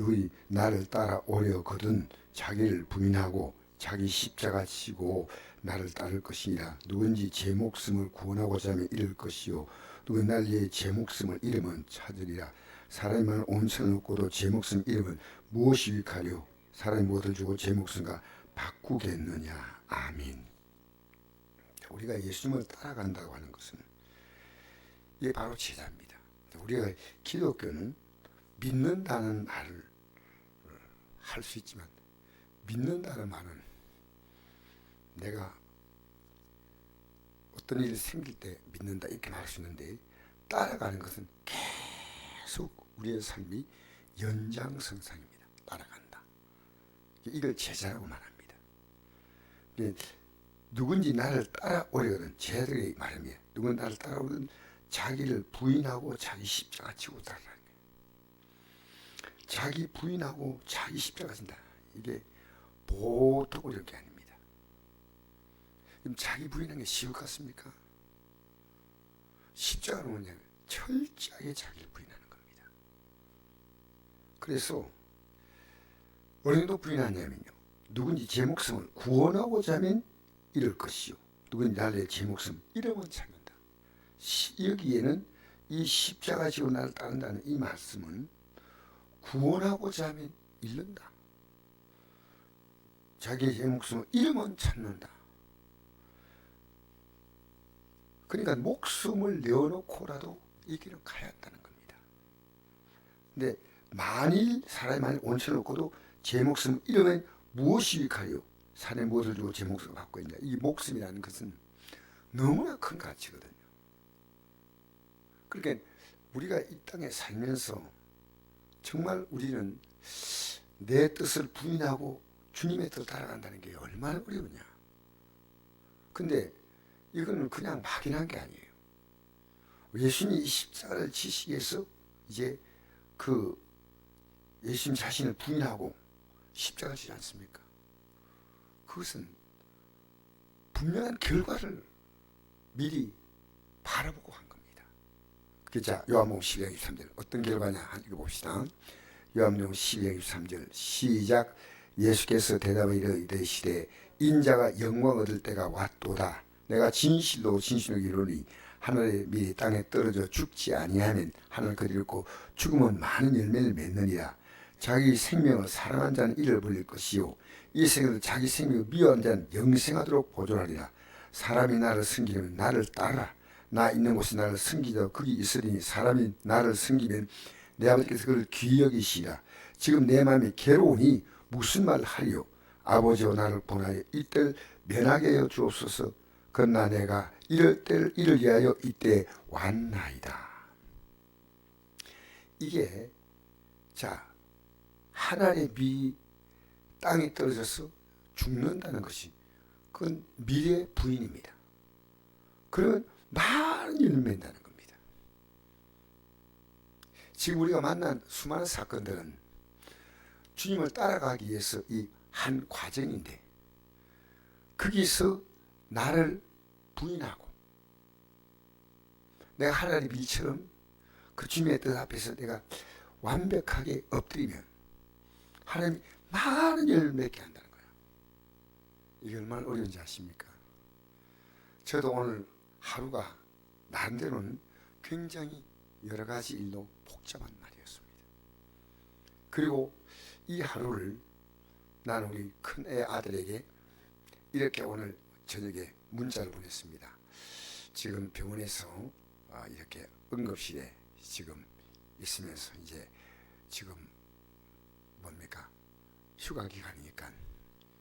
너희 나를 따라오려거든 자기를 부인하고 자기 십자가 지고 나를 따를 것이니라. 누군지 제 목숨을 구원하고자 하면 잃을 것이요 누구 날 위해 제 목숨을 잃으면 찾으리라. 사람이 만일 온 천을 얻고도 제 목숨 잃으면 무엇이 유익하리요? 사람이 무엇을 주고 제 목숨과 바꾸겠느냐. 아멘. 우리가 예수님을 따라간다고 하는 것은 이게 바로 제자입니다. 우리가 기독교는 믿는다는 말을 할 수 있지만 믿는다는 말은 내가 어떤 일이 생길 때 믿는다 이렇게 말할 수 있는데, 따라가는 것은 계속 우리의 삶이 연장선상입니다. 따라간다. 이걸 제자라고 말합니다. 누군지 나를 따라오려거든, 제자들에게 말합니다. 누군 나를 따라오려거든 자기를 부인하고 자기 십자가 지고 따라가는 거예요. 자기 부인하고 자기 십자가 진다. 이게 보통 어려운 게 아닙니다. 그럼 자기 부인하는 게 쉬울 것 같습니까? 십자가는 뭐냐면 철저하게 자기를 부인하는 겁니다. 그래서 어느 정도 부인하냐면요, 누군지 제 목숨을 구원하고자 하면 잃을 것이요 누군지 나를 제 목숨 잃으면 찾는다. 여기에는 이 십자가 지고 나를 따른다는 이 말씀은 구원하고자 하면 잃는다. 자기의 제 목숨을 잃으면 찾는다. 그러니까 목숨을 내어놓고라도 이 길은 가야 한다는 겁니다. 근데 만일 사람이 만일 온천을 얻고도 제 목숨을 잃으면 무엇이 유익하리요? 산에 무엇을 주고 제 목숨을 받고 있냐. 이 목숨이라는 것은 너무나 큰 가치거든요. 그러니까 우리가 이 땅에 살면서 정말 우리는 내 뜻을 부인하고 주님의 뜻을 따라간다는 게 얼마나 어려우냐. 근데 이거는 그냥 막연한 게 아니에요. 예수님이 십자가를 지시기 위해서 이제 그 예수님 자신을 부인하고 십자가를 지지 않습니까? 그것은 분명한 결과를 미리 바라보고 한 겁니다. 자, 요한복음 12장 23절 어떤 결과냐 읽어봅시다. 요한복음 12장 23절 시작. 예수께서 대답하여 이르시되 인자가 영광 얻을 때가 왔도다. 내가 진실로 진실로 이르노니 하늘의 밀이 땅에 떨어져 죽지 아니하면 하늘 그리고 죽으면 많은 열매를 맺느니라. 자기 생명을 사랑한 자는 이를 벌릴 것이요 이 생을 자기 생명을 미워한 자는 영생하도록 보존하리라. 사람이 나를 섬기려면 나를 따라. 나 있는 곳에 나를 섬기자 거기 있으리니 사람이 나를 섬기면 내 아버지께서 그를 귀히 여기시리라. 지금 내 마음이 괴로우니 무슨 말을 하리요? 아버지와 나를 보나여 이때를 면하게 하여 주옵소서. 그러나 내가 이럴 때를 이를 위하여 이때 왔나이다. 이게 자 하나님의 미 땅에 떨어져서 죽는다는 것이 그건 미래 부인입니다. 그러면 많은 일을 맺는다는 겁니다. 지금 우리가 만난 수많은 사건들은 주님을 따라가기 위해서 이 한 과정인데 거기서 나를 부인하고 내가 하나님의 일처럼 그 주님의 뜻 앞에서 내가 완벽하게 엎드리면 하나님이 많은 열매를 맺게 한다는 거예요. 이게 얼마나 어려운지 아십니까? 저도 오늘 하루가 나름대로는 굉장히 여러 가지 일로 복잡한 날이었습니다. 그리고 이 하루를 나는 우리 큰애 아들에게 이렇게 오늘 저녁에 문자를 보냈습니다. 지금 병원에서 이렇게 응급실에 지금 있으면서 이제 지금 뭡니까? 휴가 기간이니까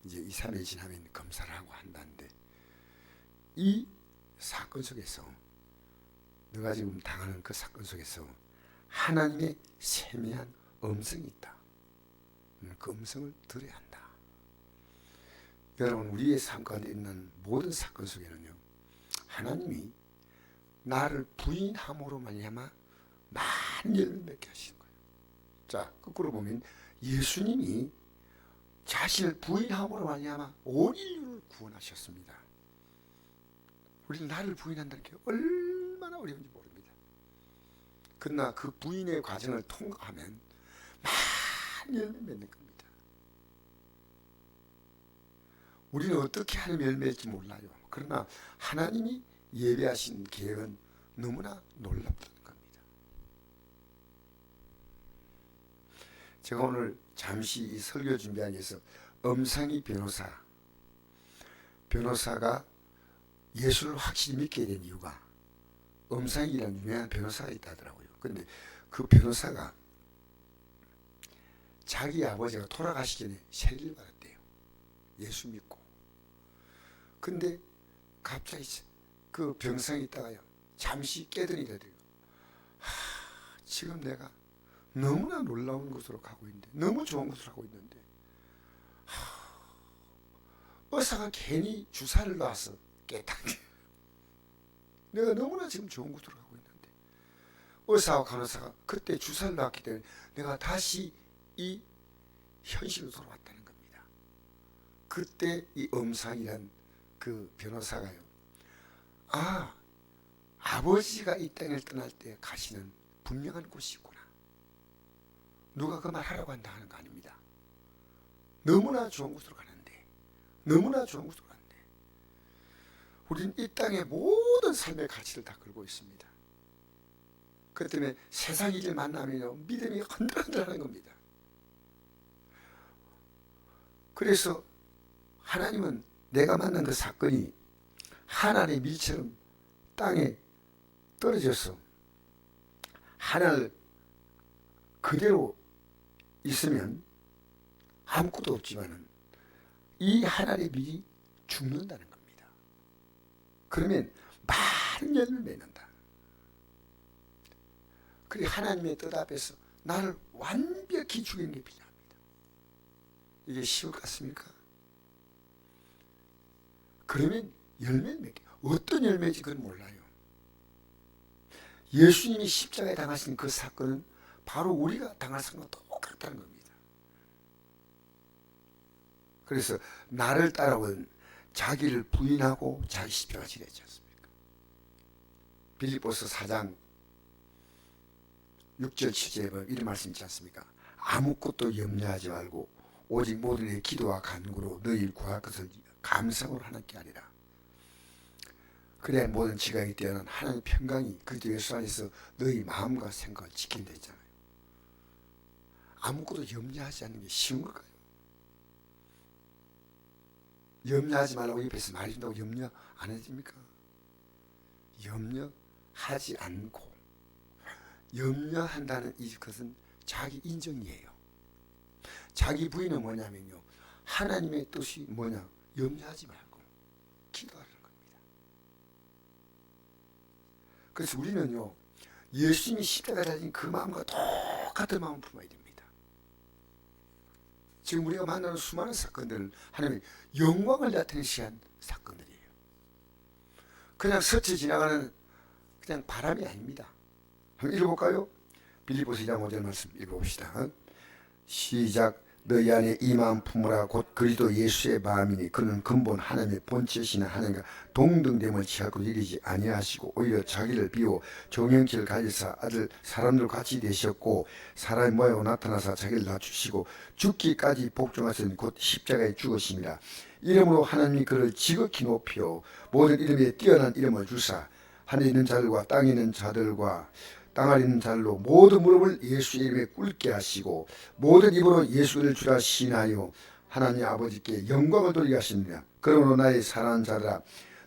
이제 2, 3일 지나면 검사를 하고 한다는데 이 사건 속에서 너가 지금 당하는 그 사건 속에서 하나님의 세미한 음성이 있다. 그 음성을 들어야 한다. 여러분 우리의 삶 가운데 있는 모든 사건 속에는요 하나님이 나를 부인함으로 말미암아 많은 열매를 맺게 하시는 거예요. 자 거꾸로 보면 예수님이 자신을 부인함으로 말미암아 온 인류를 구원하셨습니다. 우리는 나를 부인한다는 게 얼마나 어려운지 모릅니다. 그러나 그 부인의 과정을 통과하면 많은 열매 맺는 겁니다. 우리는 어떻게 하는 열매일지 몰라요. 그러나 하나님이 예배하신 계획은 너무나 놀랍다는 겁니다. 제가 오늘 잠시 이 설교 준비하기 위해서 엄상희 변호사가 예수를 확실히 믿게 된 이유가, 엄상희라는 유명한 변호사가 있다 하더라고요. 근데 그 변호사가 자기 아버지가 돌아가시기 전에 세례를 받았대요. 예수 믿고. 근데 갑자기 그 병상에 있다가요, 잠시 깨더니 그래요. 지금 내가 너무나 놀라운 곳으로 가고 있는데, 너무 좋은 곳으로 가고 있는데, 의사가 괜히 주사를 놔서 깨닫게. 내가 너무나 지금 좋은 곳으로 가고 있는데, 의사와 간호사가 그때 주사를 놨기 때문에 내가 다시 이 현실로 돌아왔다는 겁니다. 그때 이 엄상이란 그 변호사가요, 아버지가 이 땅을 떠날 때 가시는 분명한 곳이 있구나. 누가 그 말 하라고 한다 하는 거 아닙니다. 너무나 좋은 곳으로 가는데, 너무나 좋은 곳으로 가는데, 우리는 이 땅의 모든 삶의 가치를 다 걸고 있습니다. 그렇기 때문에 세상 일을 만나면 믿음이 흔들흔들하는 겁니다. 그래서 하나님은 내가 만난 그 사건이 하나의 밀처럼 땅에 떨어져서 하늘 그대로 있으면 아무것도 없지만은 이 하나의 밀이 죽는다는 겁니다. 그러면 많은 열매를 맺는다. 그리고 하나님의 뜻 앞에서 나를 완벽히 죽이는 게 필요합니다. 이게 쉬울 것 같습니까? 그러면 열매를 맺게. 어떤 열매인지 그건 몰라요. 예수님이 십자가에 당하신 그 사건은 바로 우리가 당할 사건과 똑같다는 겁니다. 그래서 나를 따라온 자기를 부인하고 자기 십자가 지냈지 않습니까? 빌립보서 4장 6절 7절에 보면 이런 말씀 있지 않습니까? 아무것도 염려하지 말고 오직 모든 의 기도와 간구로 너희를 구할 것을 감상으로 하나님께 아니라. 그래야 모든 지각이 뛰어난 하나님의 평강이 그리스도 예수 안에서 너희 마음과 생각을 지킨다 했잖아요. 아무것도 염려하지 않는 게 쉬운 걸까요? 염려하지 말라고 옆에서 말해준다고 염려 안 해줍니까? 염려하지 않고, 염려한다는 이것은 자기 인정이에요. 자기 부인은 뭐냐면요, 하나님의 뜻이 뭐냐, 염려하지 말고 기도하라는 겁니다. 그래서 우리는요, 예수님이 십자가에 달린 그 마음과 똑같은 마음을 품어야 됩니다. 지금 우리가 만나는 수많은 사건들은 하나님의 영광을 나타내시한 사건들이에요. 그냥 스쳐 지나가는 그냥 바람이 아닙니다. 한번 읽어볼까요? 빌립보서 2장 5절 말씀 읽어봅시다. 시작. 너희 안에 이 마음 품으라. 곧 그리스도 예수의 마음이니 그는 근본 하나님의 본체시나 하나님과 동등됨을 취하고 이르지 아니하시고 오히려 자기를 비워 종형체를 가지사 아들 사람들과 같이 되셨고 사람의 모양으로 나타나사 자기를 낮추시고 죽기까지 복종하신 곧 십자가에 죽으심이라. 이름으로 하나님이 그를 지극히 높여 모든 이름에 뛰어난 이름을 주사 하늘에 있는 자들과 땅에 있는 자들과 땅 아래 있는 자들로 모든 무릎을 예수의 이름에 꿇게 하시고 모든 입으로 예수를 주라 시인하여 하나님 아버지께 영광을 돌리게 하십니다. 그러므로 나의 사랑하는 자들아,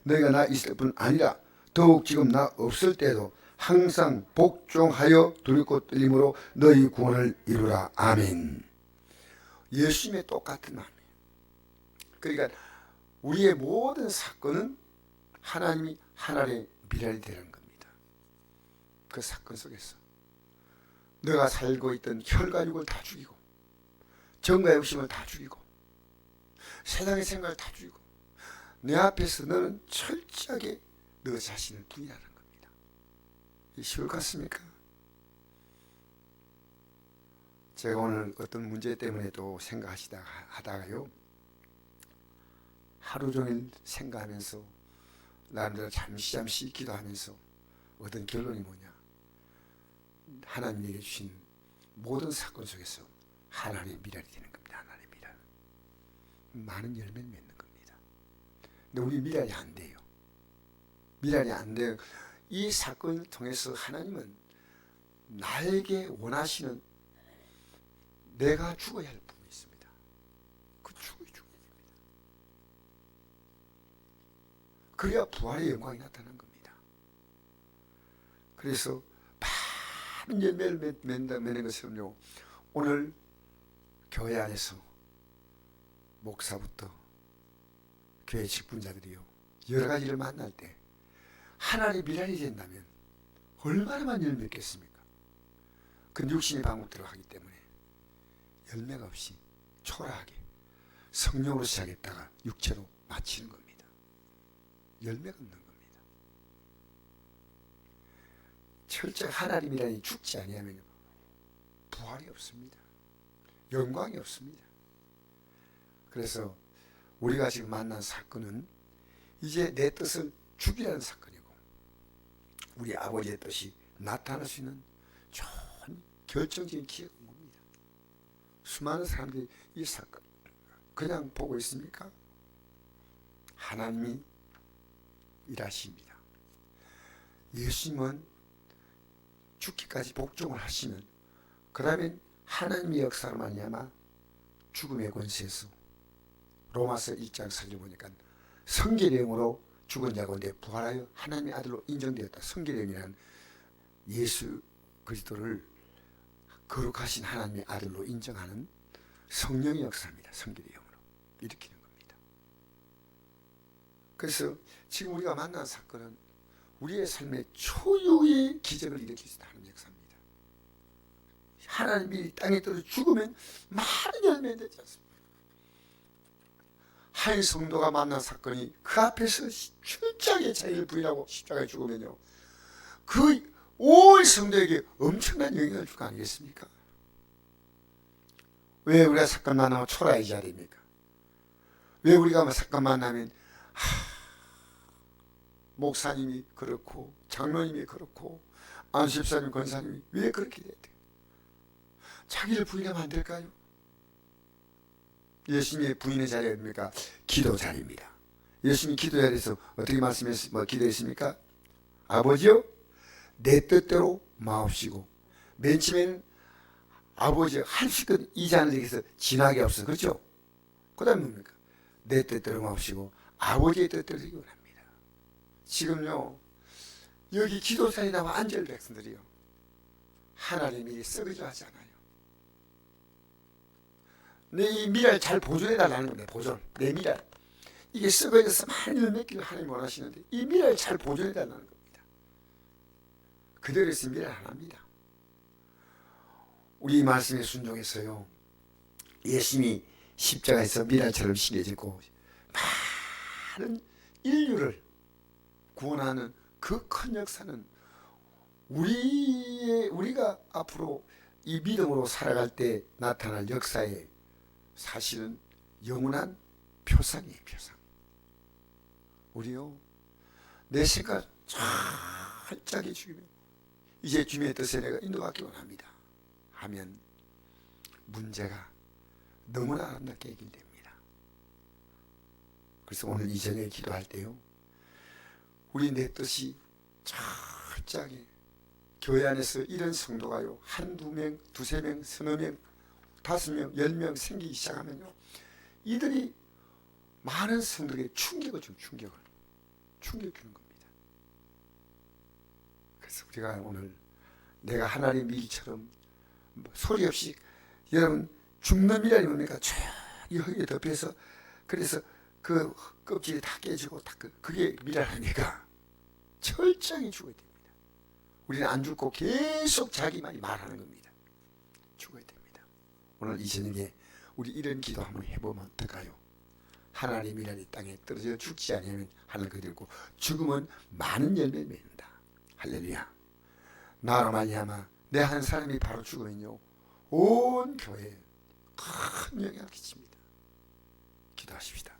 너희가 나 있을 뿐 아니라 더욱 지금 나 없을 때도 항상 복종하여 두렵고 떨림으로 너희 구원을 이루라. 아멘. 예수님의 똑같은 마음이에요. 그러니까 우리의 모든 사건은 하나님이 하나의 미랄이 되는 겁니다. 그 사건 속에서 너가 살고 있던 혈과 육을 다 죽이고 정과 욕심을 다 죽이고 세상의 생각을 다 죽이고 내 앞에서 너는 철저하게 너 자신을 부인하는 겁니다. 이 쉬울 것 같습니까? 제가 오늘 어떤 문제 때문에 또 생각하다가요, 하루 종일 생각하면서 나름대로 잠시 기도하면서 얻은 결론이 뭐냐, 하나님에게 주신 모든 사건 속에서 하나님의 미랄이 되는 겁니다. 하나님의 미랄. 많은 열매를 맺는 겁니다. 근데 우리 미랄이 안 돼요. 미랄이 안 돼요. 이 사건을 통해서 하나님은 나에게 원하시는, 내가 죽어야 할 부분이 있습니다. 그 죽어야 됩니다. 그래야 부활의 영광이 나타나는 겁니다. 그래서 많은 열매를 맺는 것은요, 오늘 교회 안에서 목사부터 교회 직분자들이요, 여러 가지를 만날 때 하나님의 미랄이 된다면 얼마나 많은 열매 맺겠습니까? 그 육신의 방법대로 하기 때문에 열매가 없이 초라하게 성령으로 시작했다가 육체로 마치는 겁니다. 열매가 없는 겁니다. 철저히 하나님이라니 죽지 아니하면 부활이 없습니다. 영광이 없습니다. 그래서 우리가 지금 만난 사건은 이제 내 뜻을 죽이라는 사건이고, 우리 아버지의 뜻이 나타날 수 있는 좋은 결정적인 기회가 온 겁니다. 수많은 사람들이 이 사건 그냥 보고 있습니까? 하나님이 일하십니다. 예수님은 죽기까지 복종을 하시면, 그러면 하나님의 역사로 말미암아 죽음의 권세에서, 로마서 1장 4절 보니까 성결의 영으로 죽은 자 가운데 부활하여 하나님의 아들로 인정되었다. 성결의 영이란 예수 그리스도를 거룩하신 하나님의 아들로 인정하는 성령의 역사입니다. 성결의 영으로 일으키는 겁니다. 그래서 지금 우리가 만난 사건은 우리의 삶의 초유의 기적을 일으킬 수 있는 역사입니다. 하나님이 땅에 떨어져 죽으면 많은 열매가 되지 않습니까? 한 성도가 만난 사건이 그 앞에서 철저하게 자기를 부인하고 십자가에 죽으면요, 그 온 성도에게 엄청난 영향을 줄 거 아니겠습니까? 왜 우리가 사건 만나면 초라해져야 됩니까? 왜 우리가 사건 만나면 목사님이 그렇고 장로님이 그렇고 안수집사님 권사님이 왜 그렇게 돼야 돼요? 자기를 부인하면 안 될까요? 예수님의 부인의 자리가 뭡니까? 기도 자리입니다. 예수님이 기도 자리에서 어떻게 기도했습니까? 아버지요, 내 뜻대로 마옵시고. 맨 처음에는 아버지 할 수 있거든, 이 잔을 여기서 지나게 없어. 그렇죠? 그 다음에 뭡니까? 내 뜻대로 마옵시고 아버지의 뜻대로 되기 원합니다. 지금요, 여기 기도 자리에 나와 앉을 백성들이요, 하나님이 썩으려 하지 않아요. 내 이 미랄 잘 보존해달라는 겁니다. 보존. 내 미랄. 이게 썩어져서 많이 맺기를 하나님 원하시는데, 이 미랄 잘 보존해달라는 겁니다. 그대로 있으면 미랄 안 합니다. 우리 말씀에 순종해서요, 예수님이 십자가에서 미랄처럼 심겨지고 많은 인류를 구원하는 그 큰 역사는 우리가 앞으로 이 믿음으로 살아갈 때 나타날 역사의 사실은 영원한 표상이에요. 표상. 우리요, 내 생각 철저하게 죽이면, 이제 주님의 뜻에 내가 인도받기 원합니다 하면 문제가 너무나 아름답게 해결됩니다. 그래서 오늘 이 저녁에 기도할 때요, 우리 내 뜻이 철저하게, 교회 안에서 이런 성도가요, 한두 명, 두세 명, 서너 명, 5명, 10명 생기기 시작하면요, 이들이 많은 성도에게 충격을 주는 겁니다. 그래서 우리가 오늘 내가 하나님의 밀처럼 소리 없이, 여러분 죽는 미랄이 뭡니까? 이 흙에 덮여서, 그래서 그 껍질이 다 깨지고 다 그게 미랄하니까 철저히 죽어야 됩니다. 우리는 안 죽고 계속 자기만이 말하는 겁니다. 죽어야 됩니다. 오늘 이 저녁에 우리 이런 기도 한번 해보면 어떨까요? 하나님이라는 땅에 떨어져 죽지 않으면 하늘 그들고, 죽으면 많은 열매를 맺는다. 할렐루야. 나로 말미암아 내 한 사람이 바로 죽으면요, 온 교회에 큰 영향을 끼칩니다. 기도하십시다.